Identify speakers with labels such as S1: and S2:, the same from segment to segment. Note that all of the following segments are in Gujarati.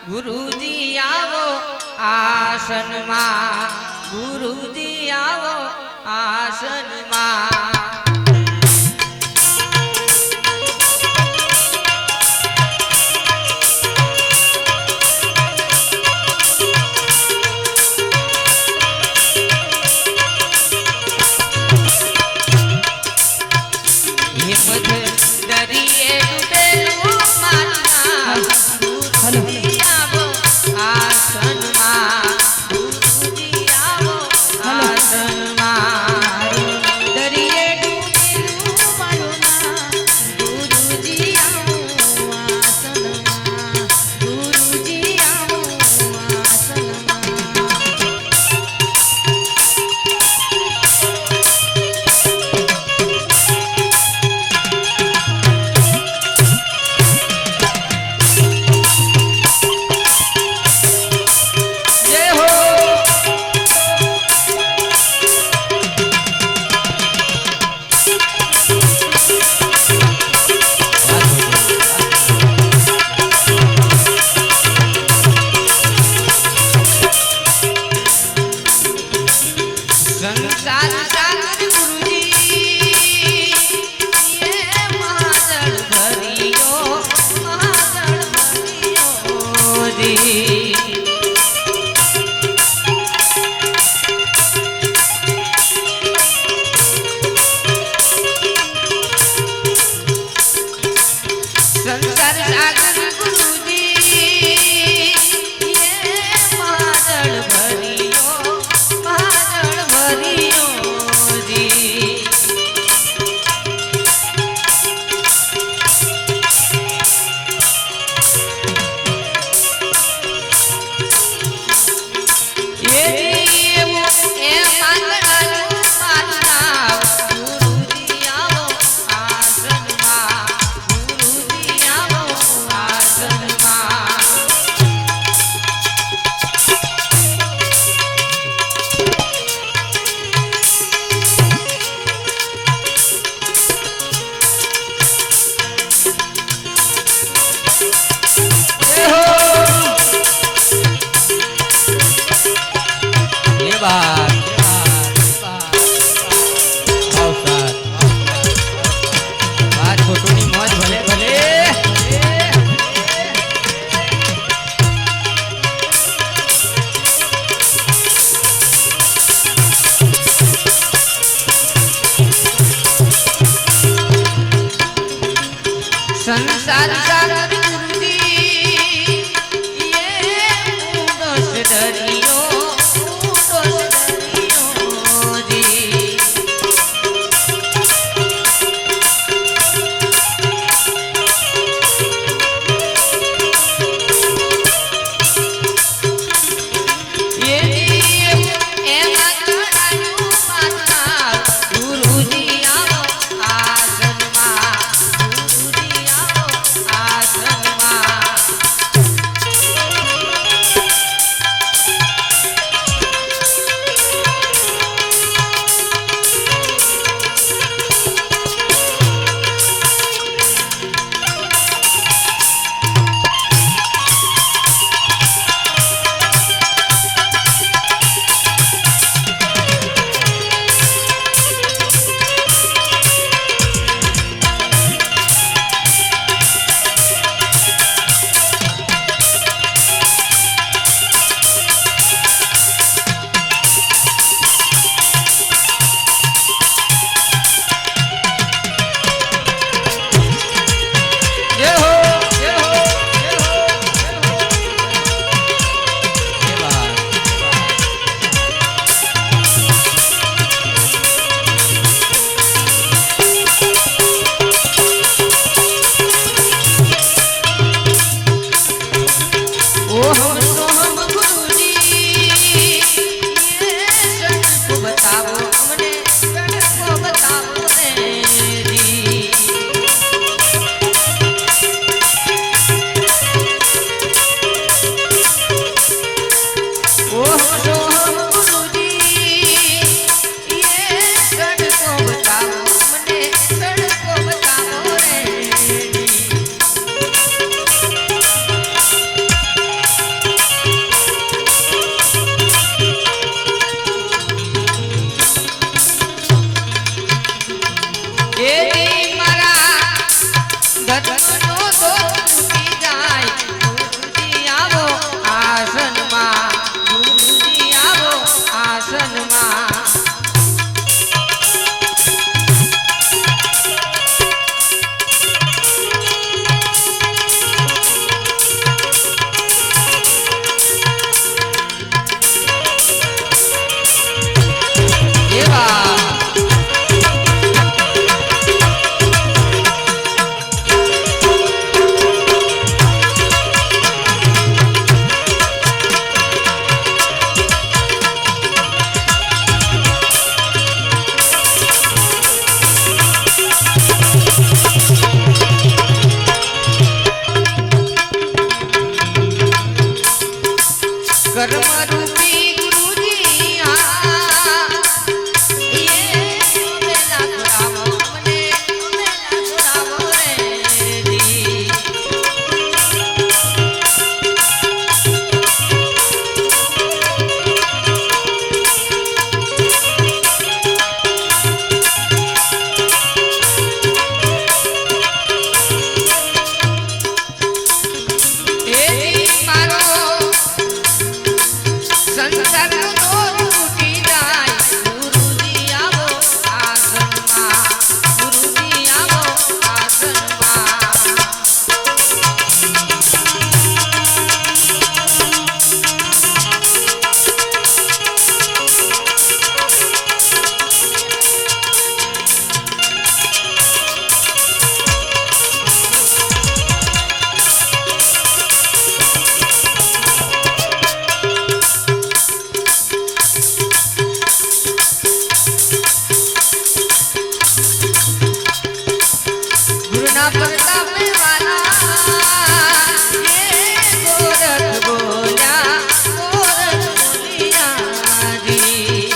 S1: ગુરુજી આવો આસનમાં, ગુરુજી આવો આસનમાં. સંસાર સાગર ગુરુજી એ ઉડોસ દરિયો, ઉડોસ દરિયો જી. આસનમાં ધર્મનો દોષ તૂટી જાય ગુરુજી આવો આસનમાં ગુરુજી આવો આસનમાં કર્મરૂપી ગુરુજી મેલા છોડાવો મને મેલા છોડાવો રે જી સંસારનો દોષ તૂટી જાય ગુરુજી આવો આસનમાં ગુરુજી આવો આસનમાં ગુરુના પ્રતાપે વાલા ગોરખ બોલ્યા જી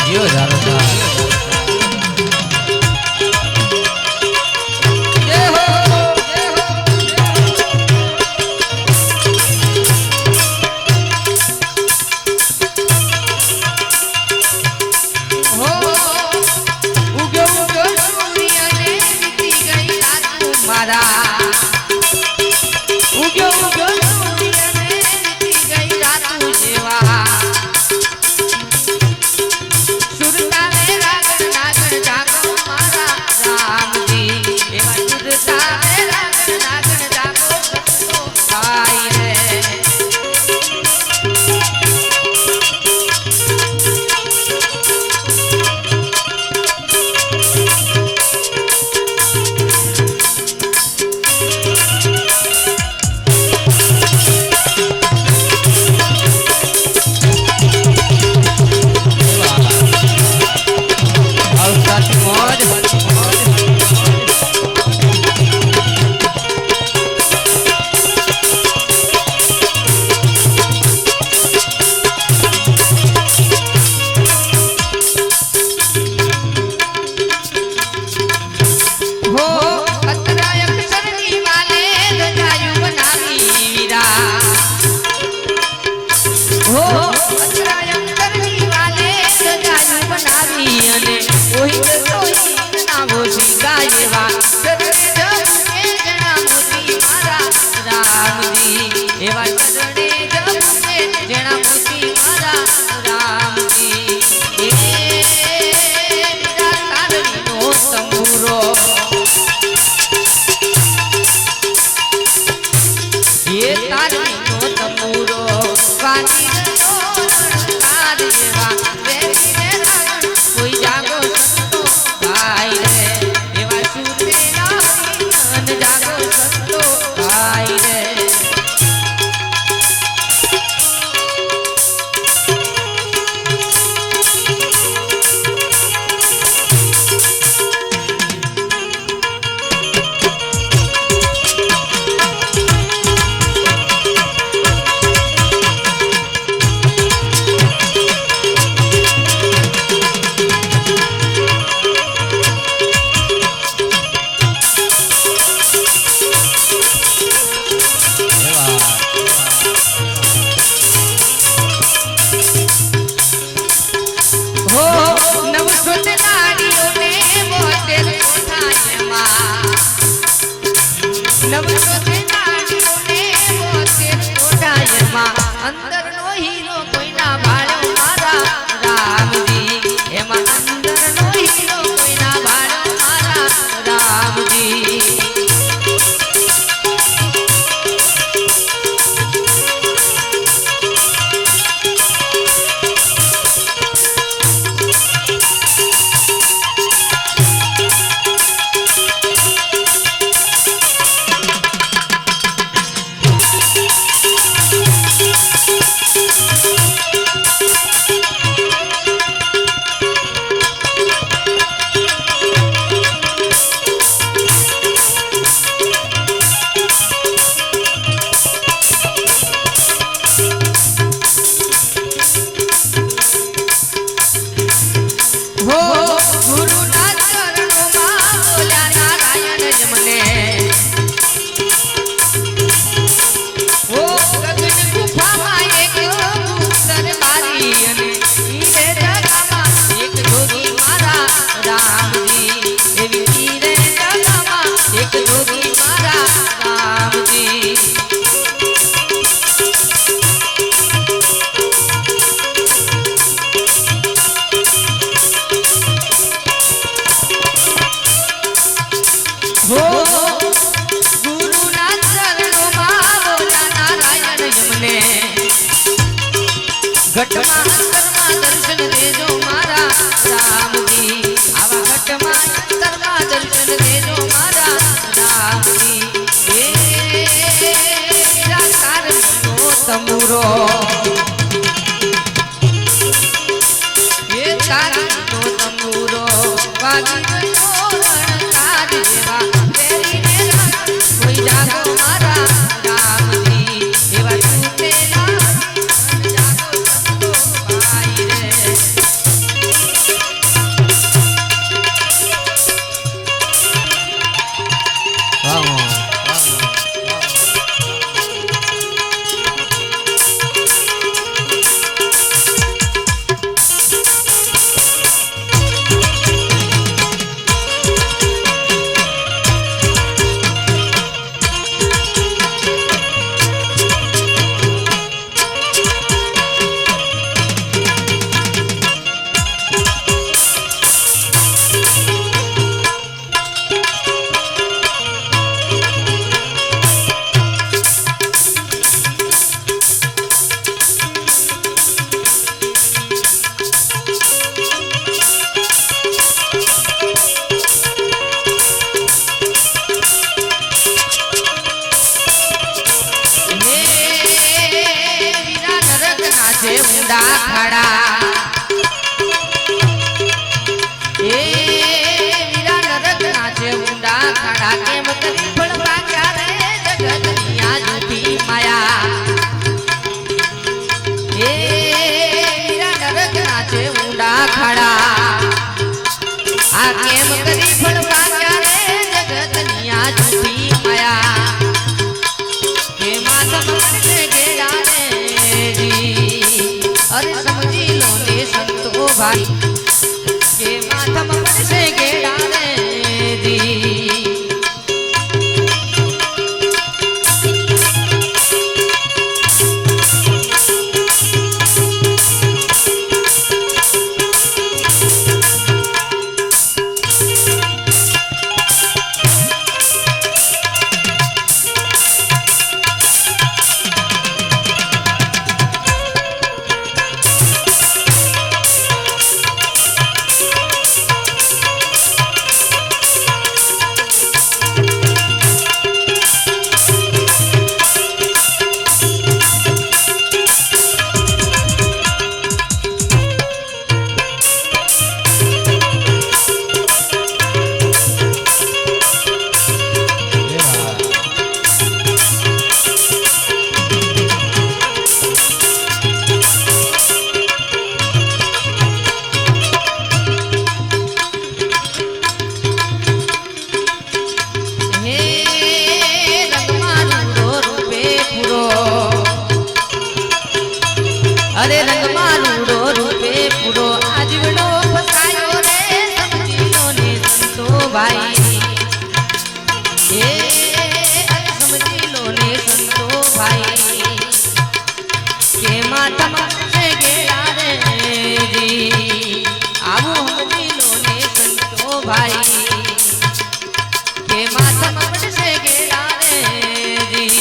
S1: જીઓ ધારો સુરતા ઘટમાં અંતરમાં દર્શન દેજો મારા રામજી આવા ઘટમાં અંતરમાં દર્શન દેજો મારા રામજી એ તારનો તમુરો એ તારનો તમુરો વાગી ગયો રણકાર જેવા પહેરીને કોઈ જાગો મારા રામજી એવા તૂટેલા જાગો સંતો ભાઈ રે ઊંડા ખાડા એ વીરા નરક નાચે ઊંડા ખાડા કેમ કરી ફળવા ક્યારે જગતની આ જુદી માયા એ વીરા નરક નાચે ઊંડા ખાડા આ કેમ કરી ફળવા ક્યારે જગતની આ જુદી માયા કે માધવ મને ગેડા ને અરે સમજી લો ને સંતો ભાઈ કે માથમ પડશે ગેડા રે દી અરે રંગમાં લૂડો રૂપે પૂરો આજવડો ફસાયો રે સમજી લો ને સંતો ભાઈ એ અરે સમજી લો ને સંતો ભાઈ કે માથમ છે ગેડા રે જી આવું સમજી લો ને સંતો ભાઈ કે માથમ છે ગેડા રે જી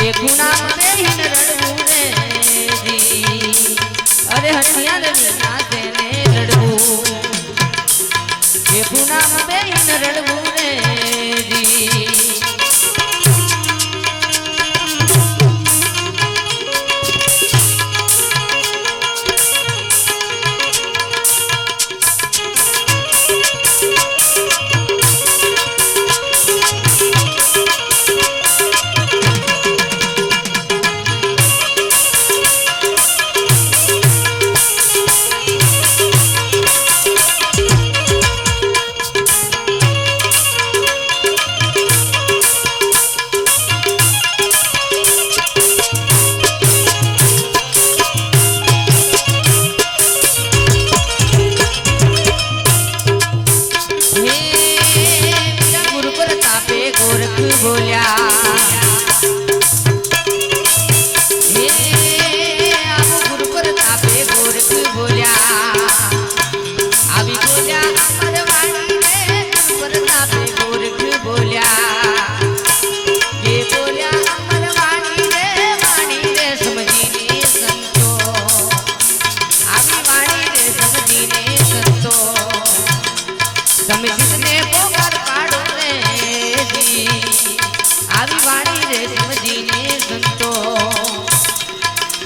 S1: એ ખૂણામાં બેહીને રડવું રે જી અરે હરિયાળની નાચે ને રડવું એ ખૂણામાં બેહીને રડવું રે જી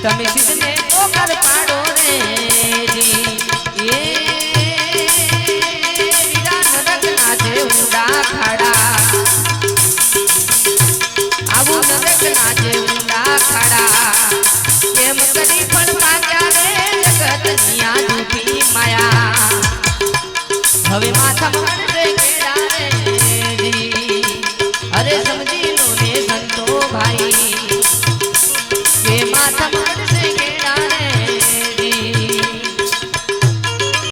S1: તમે સિદ્ધને પોકાર પાડો રે જી એ વીરા નરક નાચે ઊંડા ખાડા આવું નરક નાચે ઊંડા ખાડા કેમ કરી પણ પાક્યા રે જગત નિયા જૂઠી માયા હવે માથા